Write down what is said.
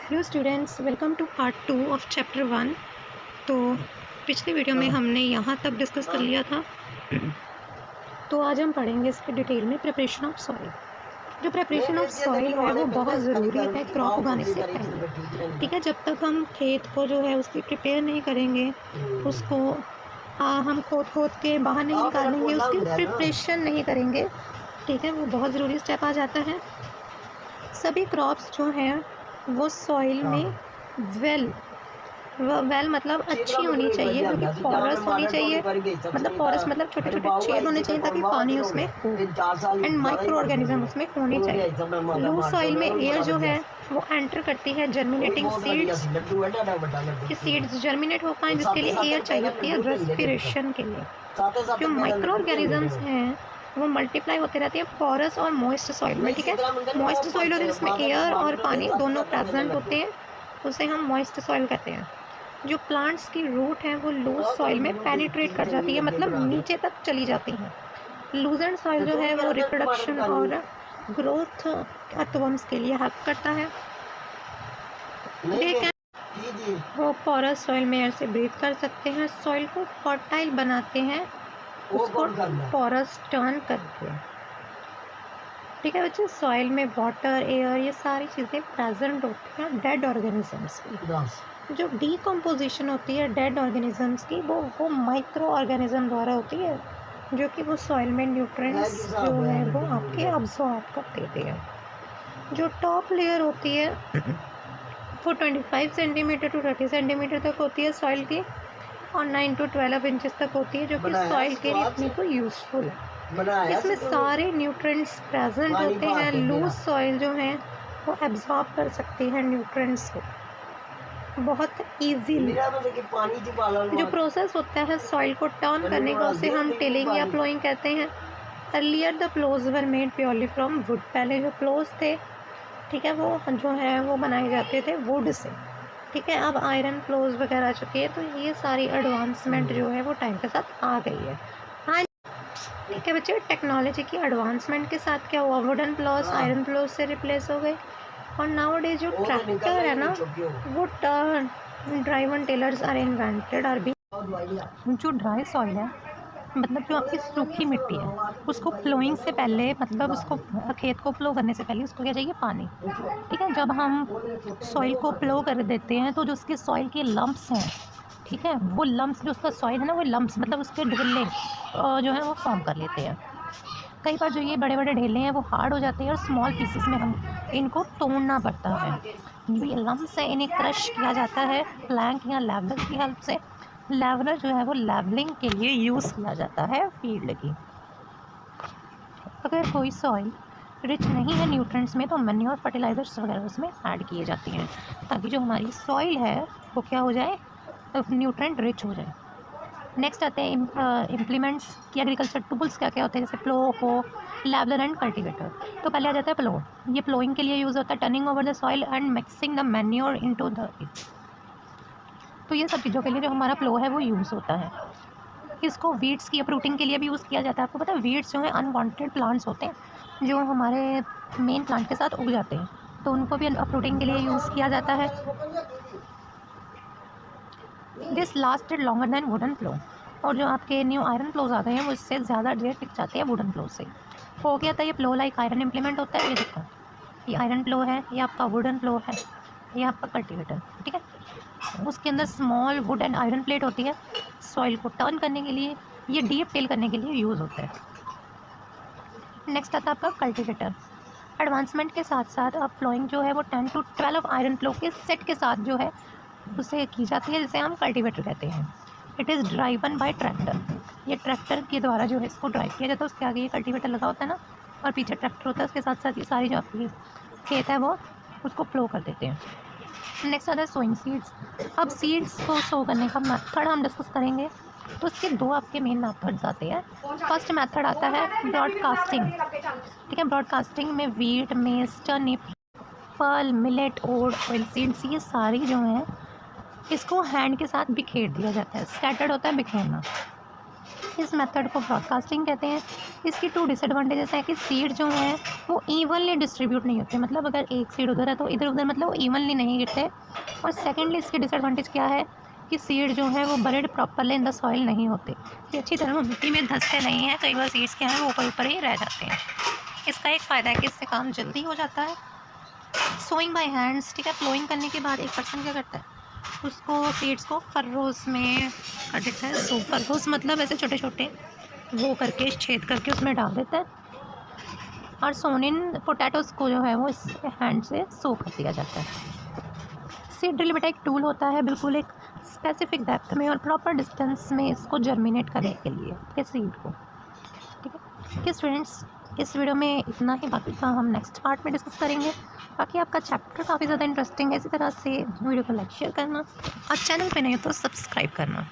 Hello students, welcome to part 2 of chapter 1। तो पिछले video में हमने यहाँ तक डिस्कस कर लिया था। तो आज हम पढ़ेंगे इसके डिटेल में प्रिपरेशन ऑफ सॉइल। जो प्रिपरेशन ऑफ सॉइल है वो बहुत ज़रूरी है क्रॉप उगाने से पहले। ठीक है, जब तक हम खेत को जो है उसकी प्रिपेयर नहीं करेंगे, उसको हम खोद के बाहर नहीं निकालेंगे, उसकी प्रिपरेशन नहीं करेंगे, ठीक है, वो बहुत ज़रूरी स्टेप आ जाता है। सभी क्रॉप्स जो हैं वो सॉइल में वेल मतलब अच्छी होनी चाहिए, जो कि पोरस होनी चाहिए। मतलब पोरस मतलब छोटे छोटे छेद होने चाहिए ताकि पानी उसमें हो एंड माइक्रो ऑर्गेनिज्म उसमें होने चाहिए। लूज सॉइल में एयर जो है वो एंटर करती है जर्मिनेटिंग सीड्स। ये सीड्स जर्मिनेट हो पाए जिसके लिए एयर चाहिए होती है रेस्पिरेशन के लिए। जो माइक्रो ऑर्गेनिजम्स हैं वो मल्टीप्लाई होते रहते हैं पोरस और मॉइस्ट सॉइल में। ठीक है, मॉइस्ट सॉइल होती है जिसमें एयर और पानी दोनों प्रेजेंट होते हैं, उसे हम मॉइस्ट सॉइल कहते हैं। जो प्लांट्स की रूट है वो लूज सॉइल में पेनिट्रेट कर जाती है, मतलब नीचे तक चली जाती है। लूजेंड सॉइल जो है वो रिप्रोडक्शन और ग्रोथ अर्थवर्म्स के लिए हेल्प करता है। ठीक है, वो पोरस सॉइल में एयर से ब्रीथ कर सकते हैं, सॉइल को फर्टाइल बनाते हैं उसको पोरस टर्न करके। ठीक है बच्चे, सॉइल में वाटर, एयर, ये सारी चीज़ें प्रेजेंट होती हैं डेड ऑर्गेनिजम्स की। जो डीकम्पोजिशन होती है डेड ऑर्गेनिजम्स की वो माइक्रो ऑर्गेनिज्म द्वारा होती है, जो कि वो सॉइल में न्यूट्रिएंट्स जो है वो आपके अब्सॉर्ब कर देते हैं। जो टॉप लेयर होती है वो 25 सेंटीमीटर टू 30 सेंटीमीटर तक होती है सॉइल की, और 9 to 12 इंचेस तक होती है, जो कि सॉइल के लिए अपने को यूज़फुल है। इसमें सारे न्यूट्रिएंट्स प्रेजेंट होते हैं। लूज सॉइल जो है वो एब्जॉर्ब कर सकती है न्यूट्रिएंट्स को बहुत इजीली। जो प्रोसेस होता है सॉइल को टर्न करने का उसे हम टिलिंग या प्लोइंग कहते हैं। Earlier the ploughs were made purely from wood. पहले जो प्लोज थे, ठीक है, वो जो है वो बनाए जाते थे वुड से। ठीक है, अब आयरन प्लोज वगैरह आ चुके हैं, तो ये सारी एडवांसमेंट जो है वो टाइम के साथ आ गई है। हाँ ठीक है बच्चे, टेक्नोलॉजी की एडवांसमेंट के साथ क्या हुआ, वुडन प्लोज आयरन प्लोज से रिप्लेस हो गए। और नाउ डे जो ट्रैक्टर है ना, वो driven tillers are invented are B. जो ड्राई सॉइल है, मतलब जो आपकी सूखी मिट्टी है, उसको प्लोइंग से पहले, मतलब उसको खेत को प्लो करने से पहले उसको क्या चाहिए, पानी। ठीक है, जब हम सॉइल को प्लो कर देते हैं तो जो उसके सॉइल के लम्प्स हैं, ठीक है, वो लम्प्स जो उसका सॉइल है ना, वो लम्प्स मतलब उसके ढेले जो है वो फॉर्म कर लेते हैं। कई बार जो ये बड़े बड़े ढेले हैं वो हार्ड हो जाते हैं और स्मॉल पीसेस में हम इनको तोड़ना पड़ता है। जो ये लम्प्स है इन्हें क्रश किया जाता है प्लैंक या लेवलर की हेल्प से। लेवलर जो है वो लेवलिंग के लिए यूज़ किया जाता है फील्ड की। अगर कोई सॉइल रिच नहीं है न्यूट्रिएंट्स में तो मैन्योर फर्टिलाइजर्स वगैरह उसमें ऐड किए जाते हैं, ताकि जो हमारी सॉइल है वो क्या हो जाए, न्यूट्रिएंट रिच हो जाए। नेक्स्ट आते हैं इम्प्लीमेंट्स की एग्रीकल्चर टूल्स क्या क्या होते हैं, जैसे प्लो हो, लेवलर एंड कल्टीवेटर। तो पहले आ जाता है प्लो। ये प्लोइंग के लिए यूज़ होता है, turning over the soil and mixing the manure into the it. तो ये सब चीज़ों के लिए जो हमारा प्लो है वो यूज़ होता है। इसको वीड्स की अपरूटिंग के लिए भी यूज़ किया जाता है। आपको पता है वीड्स जो है अनवांटेड प्लांट्स होते हैं जो हमारे मेन प्लांट के साथ उग जाते हैं, तो उनको भी अपरूटिंग के लिए यूज़ किया जाता है। This lasted longer than wooden plough. और जो आपके न्यू आयरन प्लोज आ गए हैं वो इससे ज़्यादा देर टिक जाते हैं वुडन प्लो से। हो गया था ये प्लो लाइक आयरन इम्प्लीमेंट होता है। ये देखो, ये आयरन प्लो है, ये आपका वुडन प्लो है, ये आपका कल्टीवेटर। ठीक है, उसके अंदर small would and iron plate होती है सॉइल को टर्न करने के लिए, ये डीप टिल करने के लिए यूज़ होता है। नेक्स्ट आता है आपका कल्टीवेटर। एडवांसमेंट के साथ साथ अब प्लोइंग जो है वो 10 to 12 आयरन प्लो के सेट के साथ जो है उसे की जाती है, जिसे हम कल्टीवेटर कहते हैं। It is driven by tractor. ये ट्रैक्टर के द्वारा जो है इसको ड्राइव किया जाता है। उसके आगे ये कल्टीवेटर लगा होता है ना, और पीछे ट्रैक्टर होता है, उसके साथ साथ ये सारी जो आपकी खेत है वो उसको प्लो कर देते हैं। नेक्स्ट आता है सोइंग सीड्स। अब सीड्स को सो करने का मेथड हम डिस्कस करेंगे। तो इसके दो आपके मेन मेथड्स आते हैं। फर्स्ट मेथड आता है ब्रॉडकास्टिंग। ठीक है, ब्रॉडकास्टिंग में वीट, मेज, टर्निप, पर्ल, मिलेट, ओट, ऑयल सीड्स, ये सारी जो हैं इसको हैंड के साथ बिखेर दिया जाता है। स्कैटर्ड होता है बिखेरना। इस मेथड को ब्रॉडकास्टिंग कहते हैं। इसकी 2 डिसएडवांटेजेस हैं कि सीड जो हैं वो इवनली डिस्ट्रीब्यूट नहीं होते, मतलब अगर एक सीड उधर है तो इधर उधर मतलब वो इवनली नहीं गिरते। और सेकेंडली इसकी डिसएडवांटेज क्या है कि सीड जो है वो buried properly in the soil नहीं होते, ये अच्छी तरह मिट्टी में धंसते नहीं हैं, कई बार सीड्स क्या हैं वो ऊपर ऊपर ही रह जाते हैं। इसका एक फ़ायदा है कि इससे काम जल्दी हो जाता है। सोइंग बाय हैंड्स, ठीक है, फ्लोइंग करने के बाद एक पर्सन क्या करता है, उसको सीड्स को फर्रोस में कर देता है। सो फर्रोस मतलब ऐसे छोटे छोटे वो करके छेद करके उसमें डाल देता है। और सोनिन पोटैटोज़ को जो है वो इस हैंड से सो कर दिया जाता है। सीड ड्रिल बेटा एक टूल होता है बिल्कुल एक स्पेसिफिक डेप्थ में और प्रॉपर डिस्टेंस में इसको जर्मिनेट करने के लिए के सीड को, ठीक है। कि स्टूडेंट्स इस वीडियो में इतना ही, बाकी का हम नेक्स्ट पार्ट में डिस्कस करेंगे। बाकी आपका चैप्टर काफ़ी ज़्यादा इंटरेस्टिंग है, इसी तरह से वीडियो को लाइक शेयर करना और चैनल पे नहीं हो तो सब्सक्राइब करना।